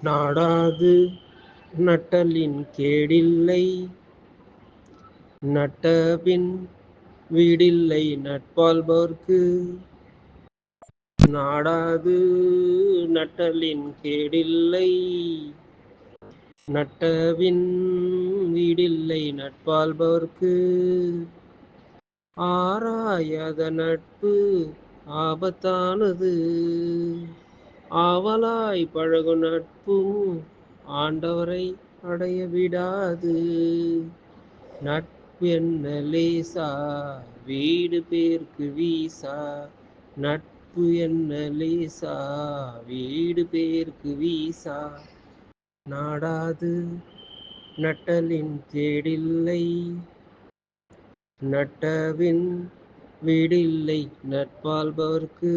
நாடாது நட்டலின் கேடில்லை, நட்டபின் வீடில்லை நட்பாள்பவர்க்கு. நாடாது நட்டலின் கேடில்லை, நட்டபின் வீடில்லை நட்பாள்பவர்க்கு. ஆராயாத நட்பு ஆபத்தானது, ஆவலாய் பழகும் நட்பும் ஆண்டவரை அடைய விடாது. நட்பு என்ன லேசா, வீடு பேர்க்கு வீசா. நட்பு என்ன லேசா, வீடு பேர்க்கு வீசா. நாடாது நட்டலின் கேடில்லை, நட்டபின் வீடில்லை நட்பாள்பவர்க்கு.